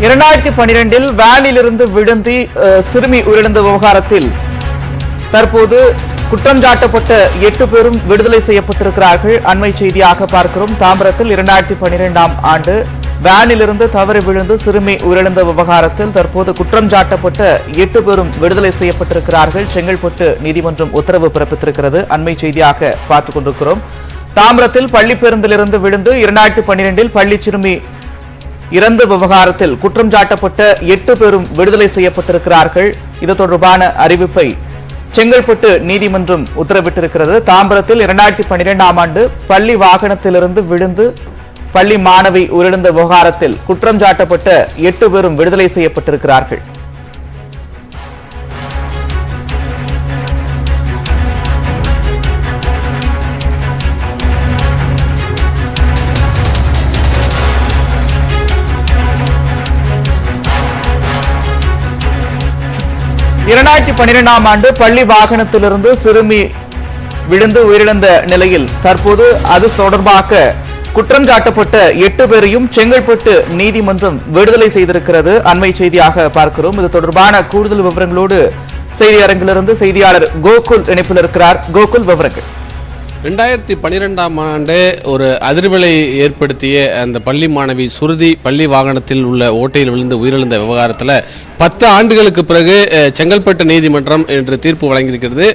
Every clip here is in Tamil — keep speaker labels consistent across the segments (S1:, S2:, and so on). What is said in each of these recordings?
S1: 2012 வேனிலிருந்து விழுந்து சிறுமி உயிரிழந்த விவகாரத்தில் தற்போது குற்றம் சாட்டப்பட்ட 8 பேரும் விடுதலை செய்யப்பட்டிருக்கிறார்கள். அண்மை செய்தியாக பார்க்கிறோம். தாம்பரத்தில் 2012ஆம் ஆண்டு வேனிலிருந்து தவறி விழுந்து சிறுமி உயிரிழந்த விவகாரத்தில் தற்போது குற்றம் சாட்டப்பட்ட 8 பேரும் விடுதலை செய்யப்பட்டிருக்கிறார்கள். செங்கல்பட்டு நீதிமன்றம் உத்தரவு பிறப்பித்திருக்கிறது. அண்மை செய்தியாக பார்த்துக் கொண்டிருக்கிறோம். தாம்பரத்தில் பள்ளி பேருந்திலிருந்து விழுந்து 2012இல் பள்ளி சிறுமி இறந்த விவகாரத்தில் குற்றம் சாட்டப்பட்ட 8 பேரும் விடுதலை செய்யப்பட்டிருக்கிறார்கள். இது தொடர்பான அறிவிப்பை செங்கல்பட்டு நீதிமன்றம் உத்தரவிட்டிருக்கிறது. தாம்பரத்தில் 2012ஆம் ஆண்டு பள்ளி வாகனத்திலிருந்து விழுந்து பள்ளி மாணவி உயிரிழந்த விவகாரத்தில் குற்றம் சாட்டப்பட்ட 8 பேரும் விடுதலை செய்யப்பட்டிருக்கிறார்கள். ஆம் ஆண்டு பள்ளி வாகனத்திலிருந்து சிறுமி விழுந்து உயிரிழந்த நிலையில் தற்போது அது தொடர்பாக குற்றம் சாட்டப்பட்ட 8 பேரையும் செங்கல்பட்டு நீதிமன்றம் விடுதலை செய்திருக்கிறது. அண்மை செய்தியாக பார்க்கிறோம். இது தொடர்பான கூடுதல் விவரங்களோடு செய்தி அரங்கிலிருந்து செய்தியாளர் கோகுல் இணைப்பில் இருக்கிறார். கோகுல், விவரங்கள்.
S2: 2012ஆம் ஆண்டு ஒரு அதிர்வலை ஏற்படுத்திய அந்த பள்ளி மாணவி சுருதி பள்ளி வாகனத்தில் உள்ள ஓட்டையில் விழுந்து உயிரிழந்த விவகாரத்தில் 10 ஆண்டுகளுக்கு பிறகு செங்கல்பட்டு நீதிமன்றம் என்று தீர்ப்பு வழங்கியிருக்கிறது.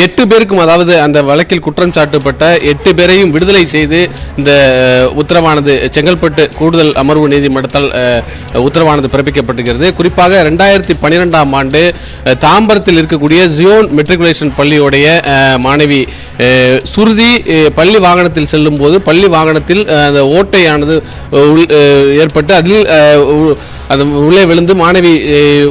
S2: 8 பேருக்கும், அதாவது அந்த வழக்கில் குற்றம் சாட்டப்பட்ட 8 பேரையும் விடுதலை செய்து இந்த உத்தரவானது செங்கல்பட்டு கூடுதல் அமர்வு நீதிமன்றத்தால் உத்தரவானது பிறப்பிக்கப்பட்டிருக்கிறது. குறிப்பாக 2012ஆம் ஆண்டு தாம்பரத்தில் இருக்கக்கூடிய ஜியோன் மெட்ரிகுலேஷன் பள்ளியுடைய மாணவி சுருதி பள்ளி வாகனத்தில் செல்லும் போது பள்ளி வாகனத்தில் அந்த ஓட்டையானது ஏற்பட்டு அதில் அது உள்ளே விழுந்து மாணவி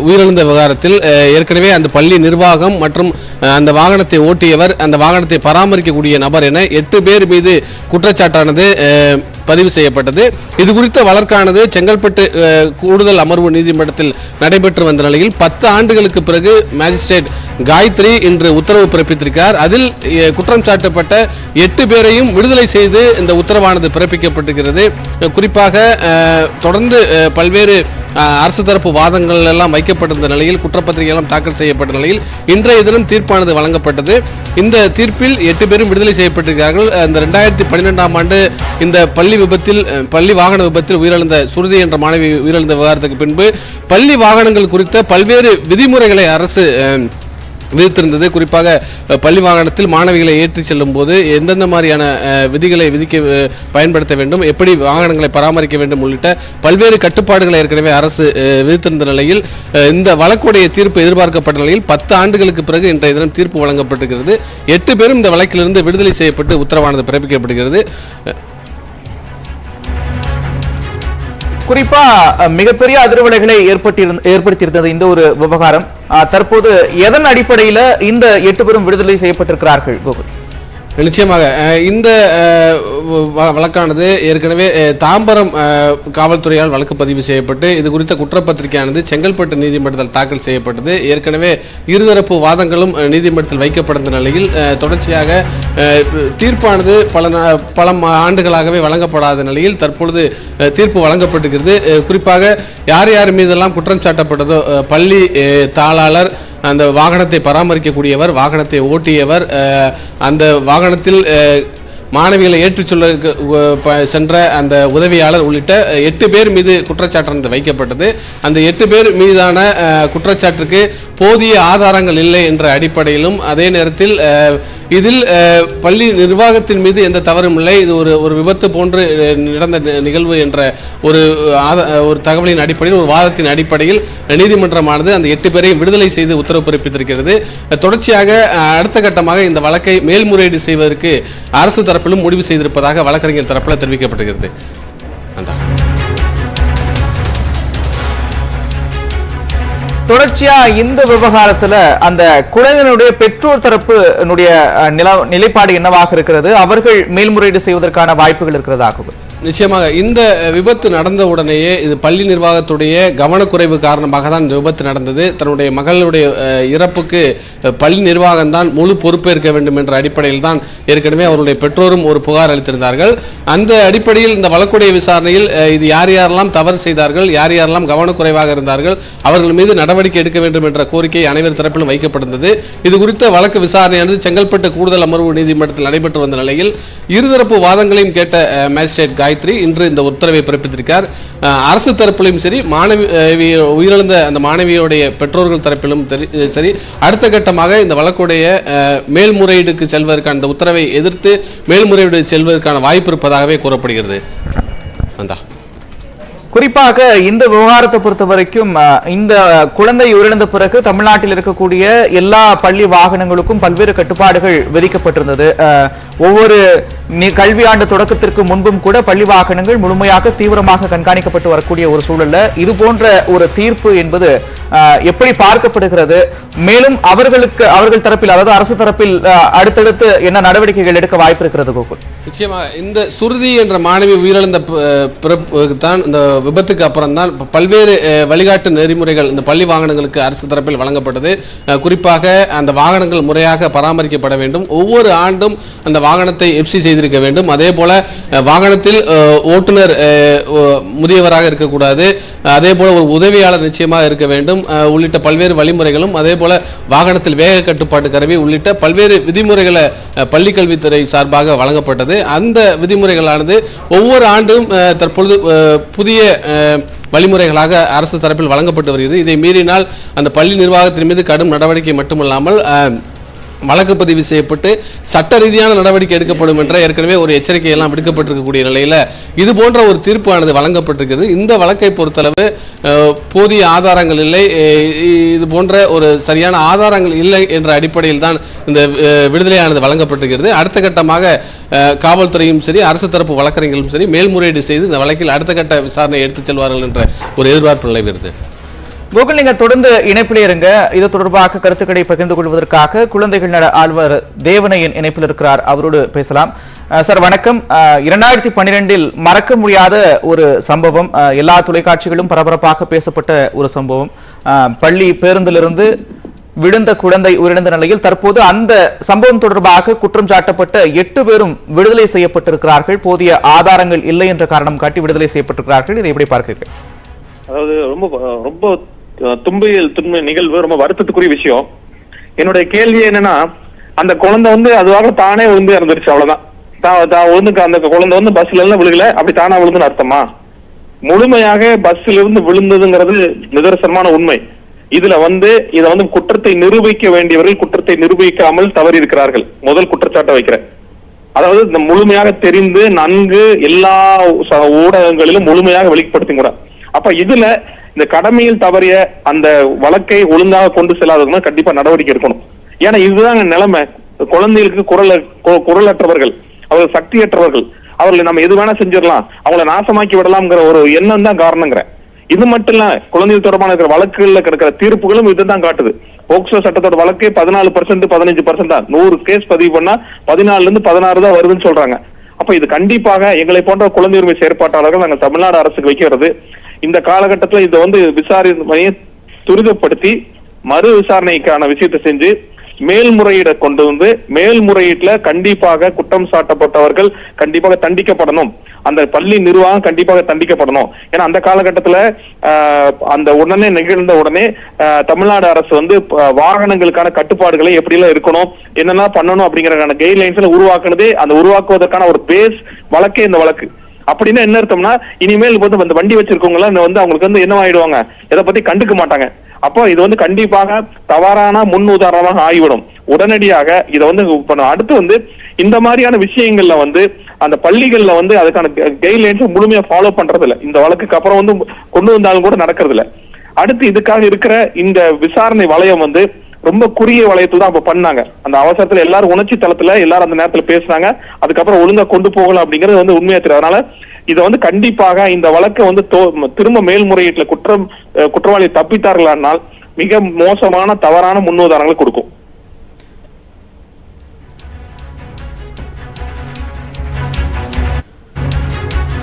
S2: உயிரிழந்த விவகாரத்தில் ஏற்கனவே அந்த பள்ளி நிர்வாகம் மற்றும் அந்த வாகனத்தை ஓட்டியவர், அந்த வாகனத்தை பராமரிக்கக்கூடிய நபர் என 8 பேர் மீது குற்றச்சாட்டானது பதிவு செய்யப்பட்டது. இது குறித்த வழக்கானது செங்கல்பட்டு கூடுதல் அமர்வு நீதிமன்றத்தில் நடைபெற்று வந்த நிலையில் 10 ஆண்டுகளுக்கு பிறகு மேஜிஸ்ட்ரேட் காயத்ரி இன்று உத்தரவு பிறப்பித்திருக்கிறார். அதில் குற்றம் சாட்டப்பட்ட 8 பேரையும் விடுதலை செய்து இந்த உத்தரவானது பிறப்பிக்கப்பட்டிருக்கிறது. குறிப்பாக தொடர்ந்து பல்வேறு அரசு தரப்பு வாதங்கள் எல்லாம் வைக்கப்பட்டிருந்த நிலையில் குற்றப்பத்திரிகை எல்லாம் தாக்கல் செய்யப்பட்ட நிலையில் இன்றைய தினம் தீர்ப்பானது வழங்கப்பட்டது. இந்த தீர்ப்பில் 8 பேரும் விடுதலை செய்யப்பட்டிருக்கிறார்கள். இந்த 2012ஆம் ஆண்டு இந்த பள்ளி வாகன விபத்தில் உயிரிழந்த சுருதி என்ற மாணவி உயிரிழந்த விவகாரத்துக்கு பின்பு பள்ளி வாகனங்கள் குறித்த பல்வேறு விதிமுறைகளை அரசு விதித்திருந்தது. குறிப்பாக பள்ளி வாகனத்தில் மாணவிகளை ஏற்றி செல்லும் போது எந்தெந்த மாதிரியான விதிகளை பயன்படுத்த வேண்டும், எப்படி வாகனங்களை பராமரிக்க வேண்டும் உள்ளிட்ட பல்வேறு கட்டுப்பாடுகளை ஏற்கனவே அரசு விதித்திருந்த நிலையில் இந்த வழக்குடைய தீர்ப்பு எதிர்பார்க்கப்பட்ட நிலையில் 10 ஆண்டுகளுக்கு பிறகு இன்றைய தினம் தீர்ப்பு வழங்கப்பட்டிருக்கிறது. 8 பேரும் இந்த வழக்கிலிருந்து விடுதலை செய்யப்பட்டு உத்தரவானது பிறப்பிக்கப்படுகிறது.
S1: குறிப்பா மிகப்பெரிய அதிர்வலைகளை ஏற்படுத்தியிருந்தது இந்த ஒரு விவகாரம். தற்போது எதன் அடிப்படையில் இந்த 8 பேரும் விடுதலை செய்யப்பட்டிருக்கிறார்கள் கோகுல்?
S2: நிச்சயமாக இந்த வழக்கானது ஏற்கனவே தாம்பரம் காவல்துறையால் வழக்கு பதிவு செய்யப்பட்டு இது குறித்த குற்றப்பத்திரிகையானது செங்கல்பட்டு நீதிமன்றத்தில் தாக்கல் செய்யப்பட்டது. ஏற்கனவே இருதரப்பு வாதங்களும் நீதிமன்றத்தில் வைக்கப்பட்ட நிலையில் தொடர்ச்சியாக தீர்ப்பானது பல ஆண்டுகளாகவே வழங்கப்படாத நிலையில் தற்பொழுது தீர்ப்பு வழங்கப்பட்டிருக்கிறது. குறிப்பாக யார் யார் மீதெல்லாம் குற்றம் சாட்டப்பட்டதோ பள்ளி தாளாளர், அந்த வாகனத்தை பராமரிக்கக்கூடியவர், வாகனத்தை ஓட்டியவர், அந்த வாகனத்தில் மாணவிகளை ஏற்றுச் சொல்ல சென்ற அந்த உதவியாளர் உள்ளிட்ட 8 பேர் மீது குற்றச்சாட்டு வைக்கப்பட்டது. அந்த 8 பேர் மீதான குற்றச்சாட்டுக்கு போதிய ஆதாரங்கள் இல்லை என்ற அடிப்படையிலும் அதே நேரத்தில் இதில் பள்ளி நிர்வாகத்தின் மீது எந்த தவறும் இல்லை, இது ஒரு விபத்து போன்று நடந்த நிகழ்வு என்ற ஒரு தகவலின் அடிப்படையில், ஒரு வாதத்தின் அடிப்படையில் நீதிமன்றமானது அந்த 8 பேரையும் விடுதலை செய்து உத்தரவு பிறப்பித்திருக்கிறது. தொடர்ச்சியாக அடுத்த கட்டமாக இந்த வழக்கை மேல்முறையீடு செய்வதற்கு அரசு தரப்பிலும் முடிவு செய்திருப்பதாக வழக்கறிஞர் தரப்பில் தெரிவிக்கப்பட்டிருக்கிறது.
S1: தொடர்ச்சியா இந்த விவகாரத்துல அந்த குழந்தையினுடைய பெற்றோர் தரப்பு நிலைப்பாடு என்னவாக இருக்கிறது? அவர்கள் மேல்முறையீடு செய்வதற்கான வாய்ப்புகள் இருக்கிறதாகும்.
S2: நிச்சயமாக இந்த விபத்து நடந்த உடனேயே இது பள்ளி நிர்வாகத்துடைய கவனக்குறைவு காரணமாக தான் இந்த விபத்து நடந்தது. தன்னுடைய மகளுடைய இறப்புக்கு பள்ளி நிர்வாகம் தான் முழு பொறுப்பேற்க வேண்டும் என்ற அடிப்படையில் தான் ஏற்கனவே அவருடைய பெற்றோரும் ஒரு புகார் அளித்திருந்தார்கள். அந்த அடிப்படையில் இந்த வழக்குடைய விசாரணையில் இது யார் யாரெல்லாம் தவறு செய்தார்கள், யார் யாரெல்லாம் கவனக்குறைவாக இருந்தார்கள், அவர்கள் மீது நடவடிக்கை எடுக்க வேண்டும் என்ற கோரிக்கை அனைவர் தரப்பிலும் வைக்கப்பட்டிருந்தது. இது குறித்த வழக்கு விசாரணையானது செங்கல்பட்டு கூடுதல் அமர்வு நீதிமன்றத்தில் நடைபெற்று வந்த நிலையில் இருதரப்பு வாதங்களையும் கேட்ட மேஜிஸ்ட்ரேட் காயத்ரி இன்று இந்த உத்தரவை பிறப்பித்திருக்கார். அரசு தரப்பிலும் சரி, மாணவி உயிரிழந்த அந்த மாணவியுடைய பெற்றோர்கள் தரப்பிலும் சரி, அடுத்த கட்டமாக இந்த வழக்குடைய மேல்முறையீடுக்கு செல்வதற்கான இந்த உத்தரவை எதிர்த்து மேல்முறையீடு செல்வதற்கான வாய்ப்பு இருப்பதாகவே கூறப்படுகிறது.
S1: குறிப்பாக இந்த விவகாரத்தை பொறுத்த வரைக்கும் இந்த குழந்தை உயிரிழந்த பிறகு தமிழ்நாட்டில் இருக்கக்கூடிய எல்லா பள்ளி வாகனங்களுக்கும் பல்வேறு கட்டுப்பாடுகள் விதிக்கப்பட்டிருந்தது. ஒவ்வொரு கல்வியாண்டு தொடக்கத்திற்கு முன்பும் கூட பள்ளி வாகனங்கள் முழுமையாக தீவிரமாக கண்காணிக்கப்பட்டு வரக்கூடிய ஒரு சூழல்ல இது போன்ற ஒரு தீர்ப்பு என்பது எப்படி பார்க்கப்படுகிறது? மேலும் அவர்கள் தரப்பில், அதாவது அரசு தரப்பில் அடுத்தடுத்து என்ன நடவடிக்கைகள் எடுக்க வாய்ப்பு இருக்கிறது? கோகுல்,
S2: நிச்சயமாக இந்த சுருதி என்ற மாணவி உயிரிழந்த தான் இந்த விபத்துக்கு அப்புறம் தான் பல்வேறு வழிகாட்டு நெறிமுறைகள் இந்த பள்ளி வாகனங்களுக்கு அரசு தரப்பில் வழங்கப்பட்டது. குறிப்பாக அந்த வாகனங்கள் முறையாக பராமரிக்கப்பட வேண்டும், ஒவ்வொரு ஆண்டும் அந்த வாகனத்தை எஃப்சி செய்திருக்க வேண்டும், அதே போல வாகனத்தில் ஓட்டுநர் முதியவராக இருக்கக்கூடாது, அதே போல ஒரு உதவியாளர் நிச்சயமாக இருக்க வேண்டும் உள்ளிட்ட பல்வேறு வழிமுறைகளும், அதே போல வாகனத்தில் வேக கட்டுப்பாட்டு கருவி உள்ளிட்ட பல்வேறு விதிமுறைகளை பள்ளிக்கல்வித்துறை சார்பாக வழங்கப்பட்டது. அந்த விதிமுறைகளானது ஒவ்வொரு ஆண்டும் தற்பொழுது புதிய வழிமுறைகளாக அரசு தரப்பில் வழங்கப்பட்டு வருகிறது. இதை மீறினால் அந்த பள்ளி நிர்வாகத்தின் மீது கடும் நடவடிக்கை மட்டுமல்லாமல் வழக்கு பதிவு செய்யப்பட்டு சட்ட ரீதியான நடவடிக்கை எடுக்கப்படும் என்ற ஏற்கனவே ஒரு எச்சரிக்கை எல்லாம் விடுக்கப்பட்டிருக்கக்கூடிய நிலையில் இது போன்ற ஒரு தீர்ப்பானது வழங்கப்பட்டிருக்கிறது. இந்த வழக்கை பொறுத்தளவு போதிய ஆதாரங்கள் இல்லை, இது போன்ற ஒரு சரியான ஆதாரங்கள் இல்லை என்ற அடிப்படையில் தான் இந்த விடுதலையானது வழங்கப்பட்டிருக்கிறது. அடுத்த கட்டமாக காவல்துறையும் சரி, அரசு தரப்பு வழக்கறிஞர்களும் சரி மேல்முறையீடு செய்து இந்த வழக்கில் அடுத்த கட்ட விசாரணை எடுத்துச் செல்வார்கள் என்ற ஒரு எதிர்பார்ப்பு நிலவுகிறது.
S1: கோகுல், நீங்க தொடர்ந்து இணைப்பில் இருங்க. இது தொடர்பாக கருத்துக்களை பகிர்ந்து கொள்வதற்காக குழந்தைகள் நல ஆழ்வர் தேவனையன் இணைப்பில் இருக்கிறார், அவரோடு பேசலாம். சார் வணக்கம். 2012 மறக்க முடியாத ஒரு சம்பவம், எல்லா தொலைக்காட்சிகளும் பரபரப்பாக பேசப்பட்ட ஒரு சம்பவம். பள்ளி பேருந்திலிருந்து விழுந்த குழந்தை உயிரிழந்த நிலையில் தற்போது அந்த சம்பவம் தொடர்பாக குற்றம் சாட்டப்பட்ட 8 பேரும் விடுதலை செய்யப்பட்டிருக்கிறார்கள். போதிய ஆதாரங்கள் இல்லை என்ற காரணம் காட்டி விடுதலை செய்யப்பட்டிருக்கிறார்கள். இதை எப்படி பார்க்கிறீர்கள்?
S3: அதாவது ரொம்ப துன்ப நிகழ்வு, ரொம்ப வருத்தத்துக்குரிய விஷயம். என்னுடைய கேள்வி என்னன்னா, அந்த குழந்தை அதுவாக தானே விழுந்து இறந்துருச்சு, அவ்வளவுதான். அந்த குழந்தை பஸ்ல எல்லாம் விழுகல, அப்படி தானா விழுந்துன்னு அர்த்தமா? முழுமையாக பஸ்ல இருந்து விழுந்ததுங்கிறது நிதர்சனமான உண்மை. இதுல இத குற்றத்தை நிரூபிக்க வேண்டியவர்கள் குற்றத்தை நிரூபிக்காமல் தவறி இருக்கிறார்கள். முதல் குற்றச்சாட்டை வைக்கிறேன். அதாவது இந்த முழுமையாக தெரிந்து நன்கு எல்லா ஊடகங்களிலும் முழுமையாக வெளிப்படுத்தி கூட. அப்ப இதுல இந்த கடமையில் தவறிய அந்த வழக்கை ஒழுங்காக கொண்டு செல்லாதவங்க கண்டிப்பா நடவடிக்கை எடுக்கணும். ஏன்னா இதுதான் நிலைமை. குழந்தைகளுக்கு குரலற்றவர்கள், அவர்கள் சக்தியற்றவர்கள், அவர்களை நம்ம எது வேணா செஞ்சிடலாம், அவங்களை நாசமாக்கி விடலாம்ங்கிற ஒரு எண்ணம் தான் காரணங்கிற. இது மட்டும் இல்ல, குழந்தைகள் தொடர்பான இருக்கிற வழக்குகள்ல கிடைக்கிற தீர்ப்புகளும் இதுதான் காட்டுது. போக்சோ சட்டத்தோட வழக்கே 14% 15% தான். 100 கேஸ் பதிவு பண்ணா 14 இருந்து 16 தான் வருதுன்னு சொல்றாங்க. அப்ப இது கண்டிப்பாக எங்களை போன்ற குழந்தை உரிமை செயற்பாட்டாளர்கள் நாங்கள் தமிழ்நாடு அரசுக்கு வைக்கிறது. இந்த காலகட்டத்தில் இதை விசாரணையை துரிதப்படுத்தி மறு விசாரணைக்கான விஷயத்தை செஞ்சு மேல்முறையீட கொண்டு மேல்முறையீட்டுல கண்டிப்பாக குற்றம் சாட்டப்பட்டவர்கள் கண்டிப்பாக தண்டிக்கப்படணும். அந்த பள்ளி நிர்வாகம் கண்டிப்பாக தண்டிக்கப்படணும். ஏன்னா அந்த காலகட்டத்துல அந்த உடனே நிகழ்ந்த உடனே தமிழ்நாடு அரசு வாகனங்களுக்கான கட்டுப்பாடுகளை எப்படி எல்லாம் இருக்கணும், என்னெல்லாம் பண்ணணும் அப்படிங்கிற கைட்லைன்ஸ்ல உருவாக்குனதே, அந்த உருவாக்குவதற்கான ஒரு பேஸ் வழக்கே இந்த வழக்கு. அப்படின்னா என்ன அர்த்தம்னா, இனிமேல் இந்த வண்டி வச்சிருக்கவங்க எல்லாம் அவங்களுக்கு என்ன ஆயிடுவாங்க, இதை பத்தி கண்டுக்க மாட்டாங்க. அப்போ இது கண்டிப்பாக தவறான முன் உதாரணமாக ஆகிவிடும். உடனடியாக இதை அடுத்து இந்த மாதிரியான விஷயங்கள்ல அந்த பள்ளிகள்ல அதுக்கான கைட்லைன்ஸ் முழுமையா ஃபாலோ பண்றது இல்ல. இந்த வழக்குக்கு அப்புறம் கொண்டு வந்தாலும் கூட நடக்கிறது இல்ல. அடுத்து இதுக்காக இருக்கிற இந்த விசாரணை வளையம் ரொம்ப குறுகிய வளையத்துல தான் அப்ப பண்ணாங்க. அந்த அவசரத்துல எல்லாரும் உணர்ச்சி தளத்துல எல்லாரும் அந்த நேரத்துல பேசினாங்க. அதுக்கப்புறம் ஒழுங்கா கொண்டு போகலாம் அப்படிங்கிறது உண்மையா தெரியும். அதனால இதை கண்டிப்பாக இந்த வழக்கை திரும்ப மேல்முறையீட்டுல குற்றவாளி தப்பித்தார்களானால் மிக மோசமான தவறான முன்னுதாரணங்களை கொடுக்கும்.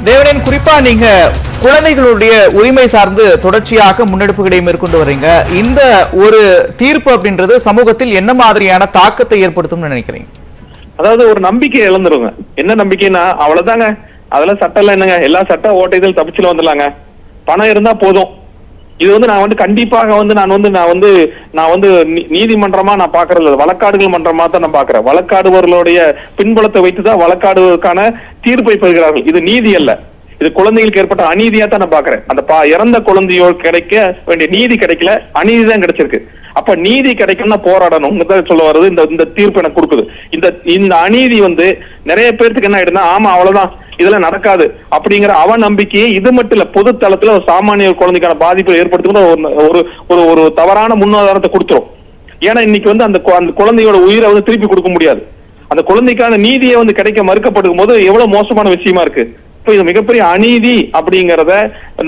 S1: தேவனேன், குறிப்பா நீங்க குழந்தைகளுடைய உரிமை சார்ந்து தொடர்ச்சியாக முன்னெடுப்புகளை மேற்கொண்டு வர்றீங்க. இந்த ஒரு தீர்ப்பு அப்படின்றது சமூகத்தில் என்ன மாதிரியான தாக்கத்தை ஏற்படுத்தும்னு நினைக்கிறீங்க?
S3: அதாவது ஒரு நம்பிக்கை இழந்துருங்க. என்ன நம்பிக்கைன்னா அவ்வளவுதாங்க, அதெல்லாம் சட்டம் எல்லாம் என்னங்க, எல்லா சட்ட ஓட்டைகள் தப்பிச்சுல வந்துடலாங்க, பணம் இருந்தா போதும். இது வந்து நான் வந்து கண்டிப்பாக வந்து நான் வந்து நீதிமன்றமா நான் பாக்குறது, வழக்காடுகள் மன்றமா தான் நான் பாக்குறேன். வழக்காடுவர்களுடைய பின்புலத்தை வைத்துதான் வழக்காடுவதற்கான தீர்ப்பை பெறுகிறார்கள். இது நீதி அல்ல, இது குழந்தைகளுக்கு ஏற்பட்ட அநீதியா தான் நான் பாக்குறேன். அந்த இறந்த குழந்தையோடு கிடைக்க வேண்டிய நீதி கிடைக்கல, அநீதி தான் கிடைச்சிருக்கு. அப்ப நீதி கிடைக்கும்னா போராடணும் சொல்ல வருது. இந்த தீர்ப்பு எனக்கு கொடுக்குது. இந்த அநீதி வந்து நிறைய பேருக்கு என்ன ஆயிடுனா, ஆமா அவ்வளவுதான் இதெல்லாம் நடக்காது அப்படிங்கிற அவ நம்பிக்கையை இது மட்டும் இல்ல, பொது தளத்துல ஒரு சாமானிய குழந்தைக்கான பாதிப்பை ஏற்படுத்தும் ஒரு தவறான முன்னுதாரணத்தை கொடுத்துரும். ஏன்னா இன்னைக்கு வந்து அந்த குழந்தையோட உயிரை வந்து திருப்பி கொடுக்க முடியாது. அந்த குழந்தைக்கான நீதியை வந்து கிடைக்க மறுக்கப்படும் போது எவ்வளவு மோசமான விஷயமா இருக்கு. இப்ப இது மிகப்பெரிய அநீதி அப்படிங்கறத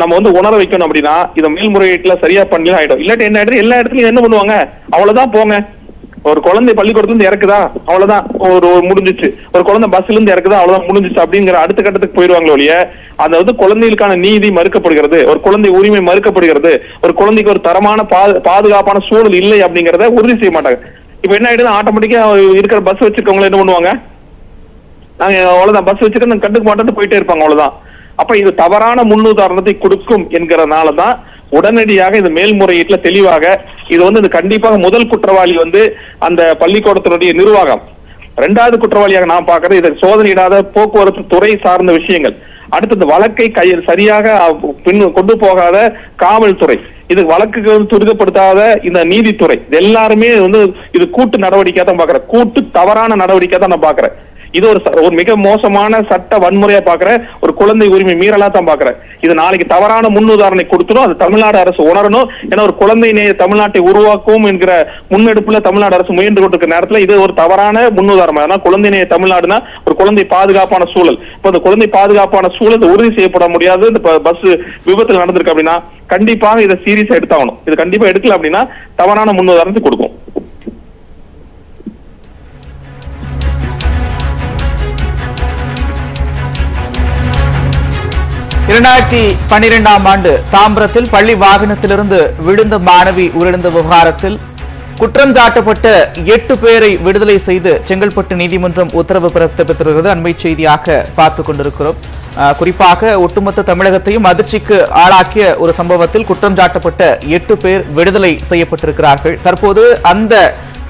S3: நம்ம வந்து உணர வைக்கணும். அப்படின்னா இதை மேல்முறையீட்டுல சரியா பண்ணலாம் ஆயிடும். இல்லாட்டி என்ன ஆயிடுது, எல்லா இடத்துலயும் என்ன பண்ணுவாங்க, அவ்வளவுதான் போங்க, ஒரு குழந்தை பள்ளிக்கூடத்துல இருந்து இறக்குதா அவ்வளவுதான், ஒரு முடிஞ்சிச்சு, ஒரு குழந்தை பஸ்ல இருந்து இறக்குதா அவ்வளவுதான் முடிஞ்சிச்சு அப்படிங்கிற அடுத்த கட்டத்துக்கு போயிடுவாங்களோ ஒழிய, அதாவது குழந்தைகளுக்கான நீதி மறுக்கப்படுகிறது, ஒரு குழந்தை உரிமை மறுக்கப்படுகிறது, ஒரு குழந்தைக்கு ஒரு தரமான பாதுகாப்பான சூழல் இல்லை அப்படிங்கறத உறுதி செய்ய மாட்டாங்க. இப்ப என்ன ஆயிடுது, ஆட்டோமேட்டிக்கா இருக்கிற பஸ் வச்சிருக்கவங்க என்ன பண்ணுவாங்க, நாங்க அவ்வளவுதான் பஸ் வச்சுட்டு கண்டுக்க மாட்டேன்னு போயிட்டே இருப்பாங்க, அவ்வளவுதான். அப்ப இது தவறான முன்னுதாரணத்தை கொடுக்கும் என்கிறனாலதான் உடனடியாக இந்த மேல்முறையீட்டுல தெளிவாக இது வந்து இது கண்டிப்பாக முதல் குற்றவாளி வந்து அந்த பள்ளிக்கூடத்தினுடைய நிர்வாகம், இரண்டாவது குற்றவாளியாக நான் பாக்குறது இதை சோதனையிடாத போக்குவரத்து துறை சார்ந்த விஷயங்கள், அடுத்தது வழக்கை கையில் சரியாக கொண்டு போகாத காவல்துறை, இது வழக்குக்கு துரிதப்படுத்தாத இந்த நீதித்துறை, இது எல்லாருமே வந்து இது கூட்டு நடவடிக்கையா தான் பாக்குறேன், கூட்டு தவறான நடவடிக்கையா தான் நான் பாக்குறேன். இது ஒரு மிக மோசமான சட்ட வன்முறையா பாக்குறேன், ஒரு குழந்தை உரிமை மீறலா தான் பாக்குறேன். இது நாளைக்கு தவறான முன்னுதாரணை கொடுத்துடும், அது தமிழ்நாடு அரசு உணரணும். ஏன்னா ஒரு குழந்தை தமிழ்நாட்டை உருவாக்கும் என்கிற முன்னெடுப்புல தமிழ்நாடு அரசு முயன்று கொண்டிருக்கிற நேரத்துல இது ஒரு தவறான முன்னுதாரணம். ஏன்னா குழந்தை தமிழ்நாடுனா ஒரு குழந்தை பாதுகாப்பான சூழல். இப்ப அந்த குழந்தை பாதுகாப்பான சூழல் உறுதி செய்யப்பட முடியாது. இந்த பஸ் விபத்துல நடந்திருக்கு அப்படின்னா கண்டிப்பாக இதை சீரியஸா எடுத்தாகணும். இது கண்டிப்பா எடுக்கல அப்படின்னா தவறான முன்னுதாரணத்தை கொடுக்கும்.
S1: 2012ஆம் ஆண்டு தாம்பரத்தில் பள்ளி வாகனத்திலிருந்து விழுந்த மாணவி உயிரிழந்த விவகாரத்தில் குற்றம் சாட்டப்பட்ட 8 பேரை விடுதலை செய்து செங்கல்பட்டு நீதிமன்றம் உத்தரவு பிறப்பித்திருக்கிறது. அண்மை செய்தியாக பார்த்துக் கொண்டிருக்கிறோம். குறிப்பாக ஒட்டுமொத்த தமிழகத்தையும் அதிர்ச்சிக்கு ஆளாக்கிய ஒரு சம்பவத்தில் குற்றம் சாட்டப்பட்ட 8 பேர் விடுதலை செய்யப்பட்டிருக்கிறார்கள். தற்போது அந்த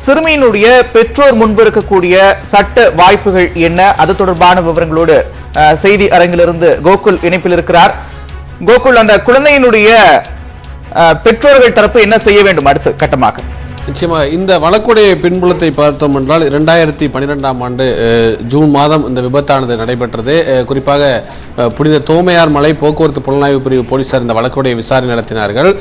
S1: சிறுமியினுடைய பெற்றோர் முன்பு இருக்கக்கூடிய சட்ட வாய்ப்புகள் என்ன, அது தொடர்பான விவரங்களோடு செய்தி அரங்கிலிருந்து கோகுல் இணைப்பில் இருக்கிறார். கோகுல், அந்த குழந்தையினுடைய பெற்றோர்கள் தரப்பு என்ன செய்ய வேண்டும் அடுத்த கட்டமாக?
S2: நிச்சயமா இந்த வழக்குடைய பின்புலத்தை பார்த்தோம் என்றால் 2012ஆம் ஆண்டு ஜூன் மாதம் இந்த விபத்தானது நடைபெற்றது. குறிப்பாக புனித தோமையார் மலை போக்குவரத்து புலனாய்வு பிரிவு போலீசார் இந்த வழக்குடைய விசாரணை நடத்தினார்கள்.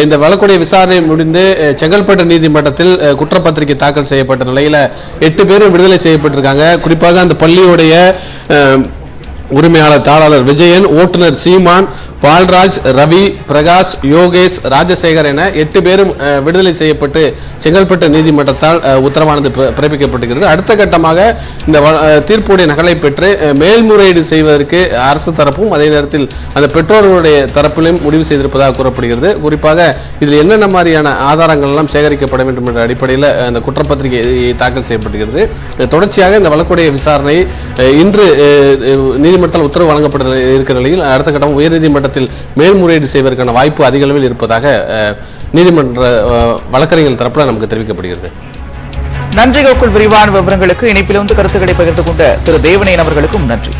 S2: இந்த வழக்குடைய விசாரணை முடிந்து செங்கல்பட்டு நீதிமன்றத்தில் குற்றப்பத்திரிகை தாக்கல் செய்யப்பட்ட நிலையில் 8 பேரும் விடுதலை செய்யப்பட்டிருக்காங்க. குறிப்பாக அந்த பள்ளியுடைய உரிமையாளர் தாளாளர் விஜயன், ஓட்டுநர் சீமான், பால்ராஜ், ரவி, பிரகாஷ், யோகேஷ், ராஜசேகர் என 8 பேரும் விடுதலை செய்யப்பட்டு செங்கல்பட்டு நீதிமன்றத்தால் உத்தரவானது பிறப்பிக்கப்பட்டிருக்கிறது. அடுத்த கட்டமாக இந்த தீர்ப்புடைய நகலை பெற்று மேல்முறையீடு செய்வதற்கு அரசு தரப்பும் அதே நேரத்தில் அந்த பெற்றோர்களுடைய தரப்பிலும் முடிவு செய்திருப்பதாக கூறப்படுகிறது. குறிப்பாக இதில் என்னென்ன மாதிரியான ஆதாரங்கள் எல்லாம் சேகரிக்கப்பட வேண்டும் என்ற அடிப்படையில் அந்த குற்றப்பத்திரிகை தாக்கல் செய்யப்படுகிறது. தொடர்ச்சியாக இந்த வழக்குடைய விசாரணை இன்று நீதிமன்றத்தால் உத்தரவு வழங்கப்பட இருக்கிற நிலையில் அடுத்த கட்டம் உயர்நீதிமன்ற மேல்முறையீடு செய்வதற்கான வாய்ப்பு அதிக அளவில் இருப்பதாக நீதிமன்ற வழக்கறிஞர்கள் தரப்பில் நமக்கு தெரிவிக்கப்படுகிறது.
S1: நன்றி கோகுல், விரிவான விவரங்களுக்கு இணைப்பில் வந்து கருத்துக்களை பகிர்ந்து கொண்ட திரு தேவனேன் அவர்களுக்கும் நன்றி.